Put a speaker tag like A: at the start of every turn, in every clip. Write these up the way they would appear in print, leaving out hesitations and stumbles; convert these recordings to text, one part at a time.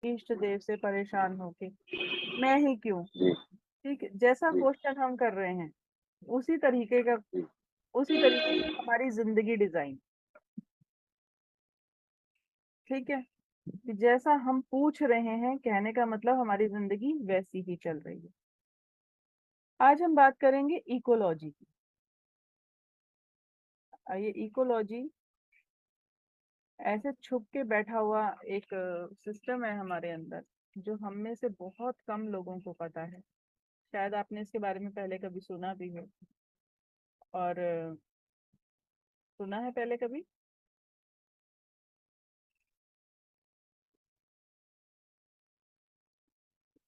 A: इष्ट देव से परेशान होके मैं ही क्यों।
B: जी।
A: ठीक है, जैसा
B: जी।
A: क्वेश्चन हम कर रहे हैं उसी तरीके का,
B: जी।
A: उसी तरीके की हमारी जिंदगी डिजाइन। ठीक है, कि जैसा हम पूछ रहे हैं कहने का मतलब हमारी जिंदगी वैसी ही चल रही है। आज हम बात करेंगे इकोलॉजी की। ये इकोलॉजी ऐसे छुप के बैठा हुआ एक सिस्टम है हमारे अंदर, जो हम में से बहुत कम लोगों को पता है। शायद आपने इसके बारे में पहले कभी सुना भी हो, और सुना है पहले कभी।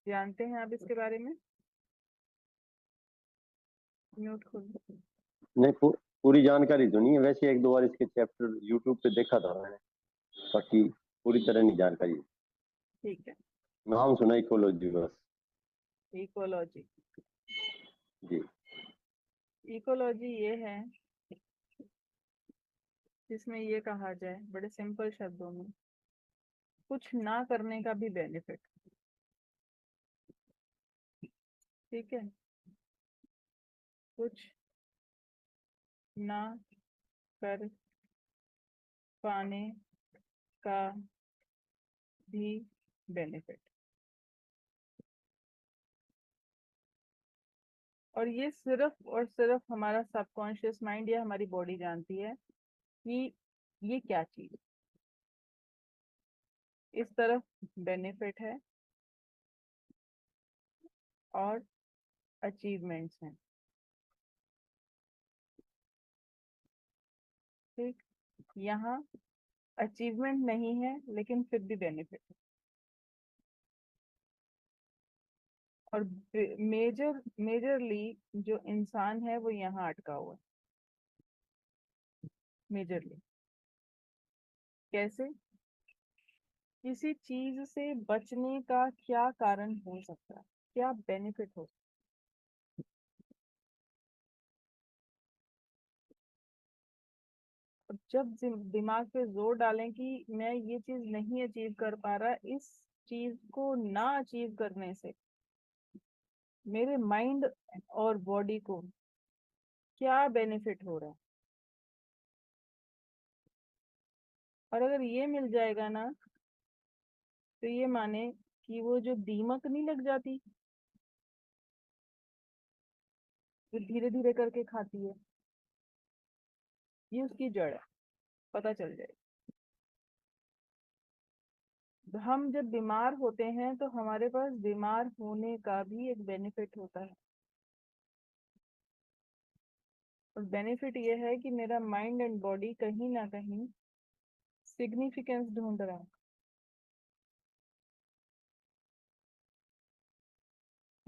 A: जानते हैं आप इसके बारे में। म्यूट खोल।
B: नहीं, पूरी जानकारी तो नहीं है, वैसे एक दो बार इसके चैप्टर यूट्यूब पे देखा था मैंने। बाकी पूरी तरह नहीं जानकारी है।
A: ठीक है,
B: नाम सुना इकोलॉजी बस।
A: इकोलॉजी।
B: जी।
A: इकोलॉजी ये है जिसमें ये कहा जाए बड़े सिंपल शब्दों में, कुछ ना करने का भी बेनिफिट। ठीक है, कुछ ना कर पाने का भी बेनिफिट। और ये सिर्फ और सिर्फ हमारा सबकॉन्शियस माइंड या हमारी बॉडी जानती है कि ये क्या चीज इस तरफ बेनिफिट है और अचीवमेंट्स हैं। ठीक, यहाँ अचीवमेंट नहीं है लेकिन फिर भी बेनिफिट है। और मेजरली जो इंसान है वो यहाँ अटका हुआ है। मेजरली कैसे, किसी चीज से बचने का क्या कारण हो सकता है, क्या बेनिफिट हो सकता है। अब जब दिमाग पे जोर डालें कि मैं ये चीज नहीं अचीव कर पा रहा, इस चीज को ना अचीव करने से मेरे माइंड और बॉडी को क्या बेनिफिट हो रहा है। और अगर ये मिल जाएगा ना, तो ये माने कि वो जो दीमक नहीं लग जाती, जो धीरे धीरे करके खाती है, ये उसकी जड़ है, पता चल जाए। हम जब बीमार होते हैं तो हमारे पास बीमार होने का भी एक बेनिफिट होता है। और बेनिफिट ये है कि मेरा माइंड एंड बॉडी कहीं ना कहीं सिग्निफिकेंस ढूंढ रहा है।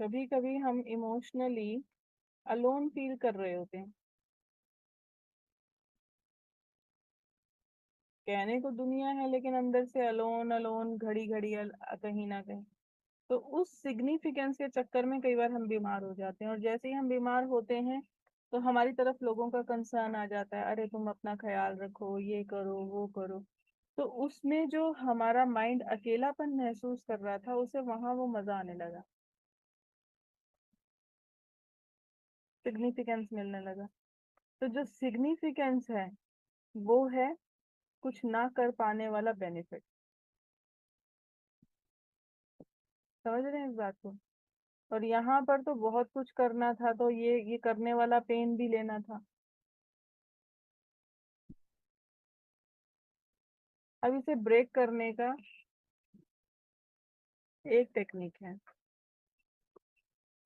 A: कभी कभी हम इमोशनली अलोन फील कर रहे होते हैं। कहने को दुनिया है लेकिन अंदर से अलोन अलोन, घड़ी घड़ी कहीं ना कहीं। तो उस सिग्निफिकेंस के चक्कर में कई बार हम बीमार हो जाते हैं, और जैसे ही हम बीमार होते हैं तो हमारी तरफ लोगों का कंसर्न आ जाता है, अरे तुम अपना ख्याल रखो, ये करो वो करो। तो उसमें जो हमारा माइंड अकेलापन महसूस कर रहा था, उसे वहां वो मजा आने लगा, सिग्निफिकेंस मिलने लगा। तो जो सिग्निफिकेंस है वो है कुछ ना कर पाने वाला बेनिफिट। समझ रहे हैं इस बात को। और यहाँ पर तो बहुत कुछ करना था, तो ये करने वाला पेन भी लेना था। अब इसे ब्रेक करने का एक टेक्निक है,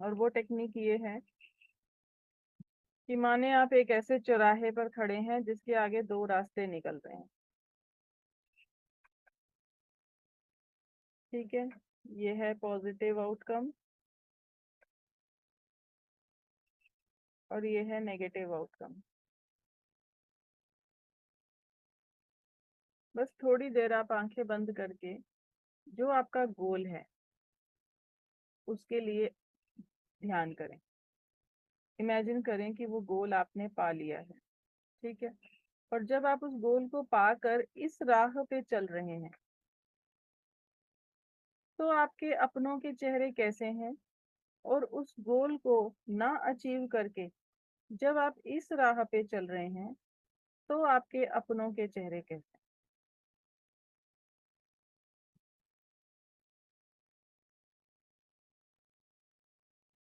A: और वो टेक्निक ये है कि माने आप एक ऐसे चौराहे पर खड़े हैं जिसके आगे दो रास्ते निकल रहे हैं। ठीक है, ये है पॉजिटिव आउटकम और ये है नेगेटिव आउटकम। बस थोड़ी देर आप आंखें बंद करके जो आपका गोल है उसके लिए ध्यान करें। इमेजिन करें कि वो गोल आपने पा लिया है। ठीक है, और जब आप उस गोल को पाकर इस राह पे चल रहे हैं, तो आपके अपनों के चेहरे कैसे हैं? और उस गोल को ना अचीव करके जब आप इस राह पे चल रहे हैं, तो आपके अपनों के चेहरे कैसे हैं?